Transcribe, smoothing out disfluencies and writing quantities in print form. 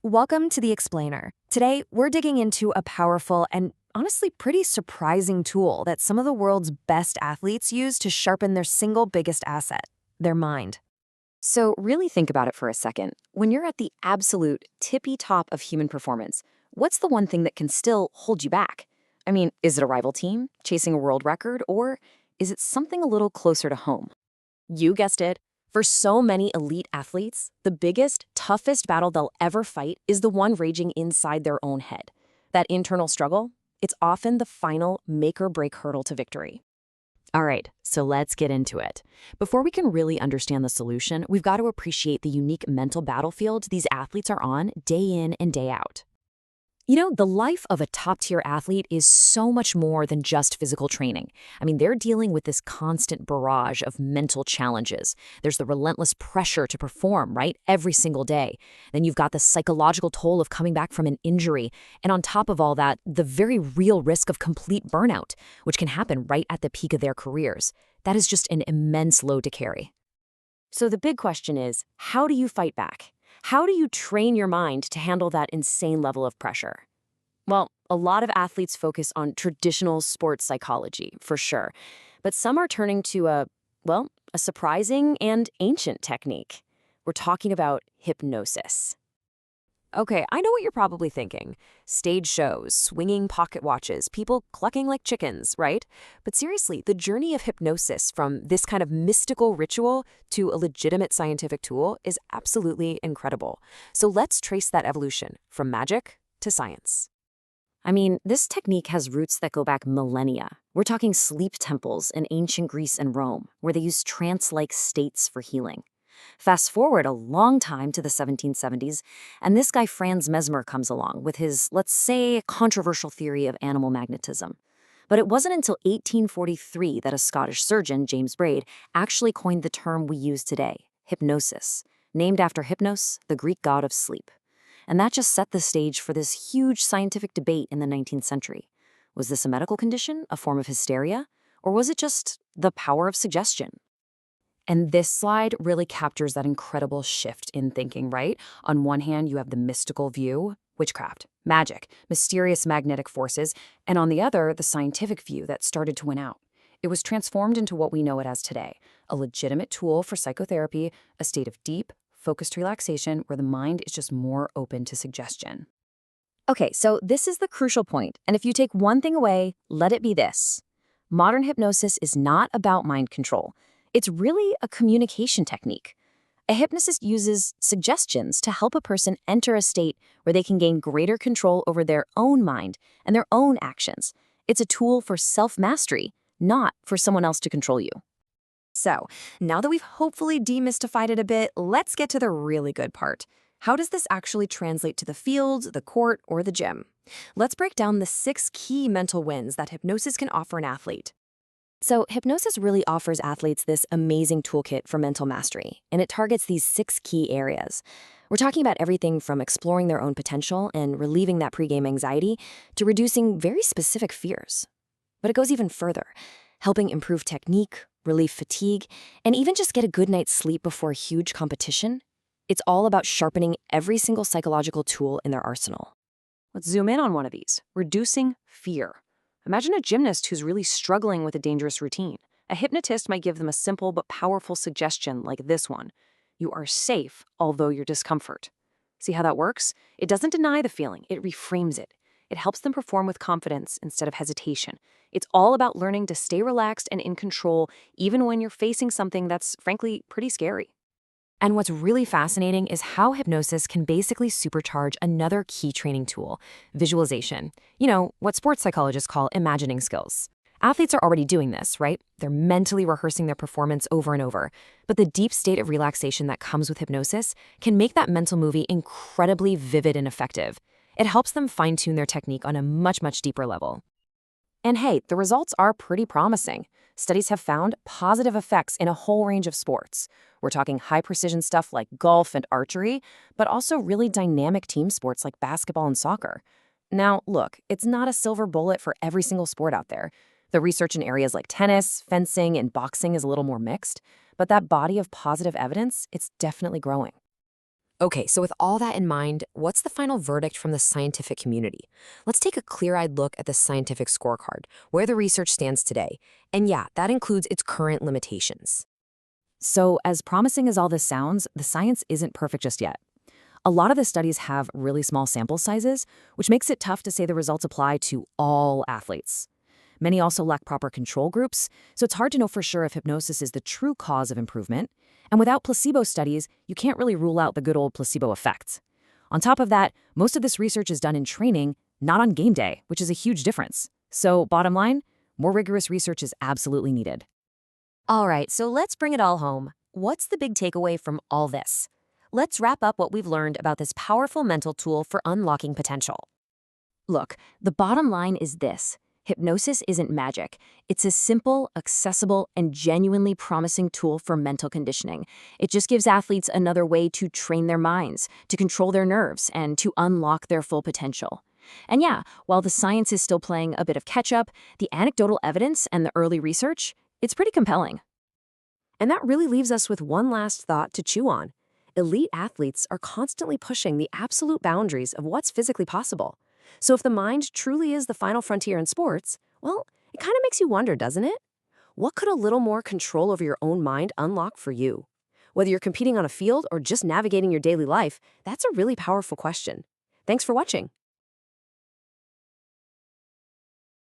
Welcome to The Explainer. Today, we're digging into a powerful and honestly pretty surprising tool that some of the world's best athletes use to sharpen their single biggest asset, their mind. So, really think about it for a second. When you're at the absolute tippy top of human performance, what's the one thing that can still hold you back? I mean, is it a rival team, chasing a world record, or is it something a little closer to home? You guessed it. For so many elite athletes, the biggest, toughest battle they'll ever fight is the one raging inside their own head. That internal struggle, it's often the final make or break hurdle to victory. All right, so let's get into it. Before we can really understand the solution, we've got to appreciate the unique mental battlefield these athletes are on day in and day out. You know, the life of a top-tier athlete is so much more than just physical training. I mean, they're dealing with this constant barrage of mental challenges. There's the relentless pressure to perform, right, every single day. Then you've got the psychological toll of coming back from an injury. And on top of all that, the very real risk of complete burnout, which can happen right at the peak of their careers. That is just an immense load to carry. So the big question is, how do you fight back? How do you train your mind to handle that insane level of pressure? Well, a lot of athletes focus on traditional sports psychology, for sure. But some are turning to a surprising and ancient technique. We're talking about hypnosis. Okay, I know what you're probably thinking. Stage shows, swinging pocket watches, people clucking like chickens, right? But seriously, the journey of hypnosis from this kind of mystical ritual to a legitimate scientific tool is absolutely incredible. So let's trace that evolution from magic to science. I mean, this technique has roots that go back millennia. We're talking sleep temples in ancient Greece and Rome, where they used trance-like states for healing. Fast forward a long time to the 1770s, and this guy Franz Mesmer comes along with his, let's say, controversial theory of animal magnetism. But it wasn't until 1843 that a Scottish surgeon, James Braid, actually coined the term we use today, hypnosis, named after Hypnos, the Greek god of sleep. And that just set the stage for this huge scientific debate in the 19th century. Was this a medical condition, a form of hysteria, or was it just the power of suggestion? And this slide really captures that incredible shift in thinking, right? On one hand, you have the mystical view, witchcraft, magic, mysterious magnetic forces, and on the other, the scientific view that started to win out. It was transformed into what we know it as today, a legitimate tool for psychotherapy, a state of deep, focused relaxation where the mind is just more open to suggestion. Okay, so this is the crucial point, and if you take one thing away, let it be this. Modern hypnosis is not about mind control. It's really a communication technique. A hypnotist uses suggestions to help a person enter a state where they can gain greater control over their own mind and their own actions. It's a tool for self-mastery, not for someone else to control you. So, now that we've hopefully demystified it a bit, let's get to the really good part. How does this actually translate to the field, the court, or the gym? Let's break down the 6 key mental wins that hypnosis can offer an athlete. So, hypnosis really offers athletes this amazing toolkit for mental mastery, and it targets these 6 key areas. We're talking about everything from exploring their own potential and relieving that pregame anxiety to reducing very specific fears. But it goes even further, helping improve technique, relieve fatigue, and even just get a good night's sleep before a huge competition. It's all about sharpening every single psychological tool in their arsenal. Let's zoom in on one of these, reducing fear. Imagine a gymnast who's really struggling with a dangerous routine. A hypnotist might give them a simple but powerful suggestion like this one. You are safe, although your discomfort. See how that works? It doesn't deny the feeling, it reframes it. It helps them perform with confidence instead of hesitation. It's all about learning to stay relaxed and in control, even when you're facing something that's, frankly, pretty scary. And what's really fascinating is how hypnosis can basically supercharge another key training tool, visualization. You know, what sports psychologists call imagining skills. Athletes are already doing this, right? They're mentally rehearsing their performance over and over. But the deep state of relaxation that comes with hypnosis can make that mental movie incredibly vivid and effective. It helps them fine-tune their technique on a much, much deeper level. And hey, the results are pretty promising. Studies have found positive effects in a whole range of sports. We're talking high-precision stuff like golf and archery, but also really dynamic team sports like basketball and soccer. Now, look, it's not a silver bullet for every single sport out there. The research in areas like tennis, fencing, and boxing is a little more mixed, but that body of positive evidence, it's definitely growing. Okay, so with all that in mind, what's the final verdict from the scientific community? Let's take a clear-eyed look at the scientific scorecard, where the research stands today. And yeah, that includes its current limitations. So, as promising as all this sounds, the science isn't perfect just yet. A lot of the studies have really small sample sizes, which makes it tough to say the results apply to all athletes. Many also lack proper control groups, so it's hard to know for sure if hypnosis is the true cause of improvement. And without placebo studies, you can't really rule out the good old placebo effect. On top of that, most of this research is done in training, not on game day, which is a huge difference. So, bottom line, more rigorous research is absolutely needed. All right, so let's bring it all home. What's the big takeaway from all this? Let's wrap up what we've learned about this powerful mental tool for unlocking potential. Look, the bottom line is this. Hypnosis isn't magic. It's a simple, accessible, and genuinely promising tool for mental conditioning. It just gives athletes another way to train their minds, to control their nerves, and to unlock their full potential. And yeah, while the science is still playing a bit of catch-up, the anecdotal evidence and the early research, it's pretty compelling. And that really leaves us with one last thought to chew on. Elite athletes are constantly pushing the absolute boundaries of what's physically possible. So if the mind truly is the final frontier in sports, well, it kind of makes you wonder, doesn't it? What could a little more control over your own mind unlock for you? Whether you're competing on a field or just navigating your daily life, that's a really powerful question. Thanks for watching.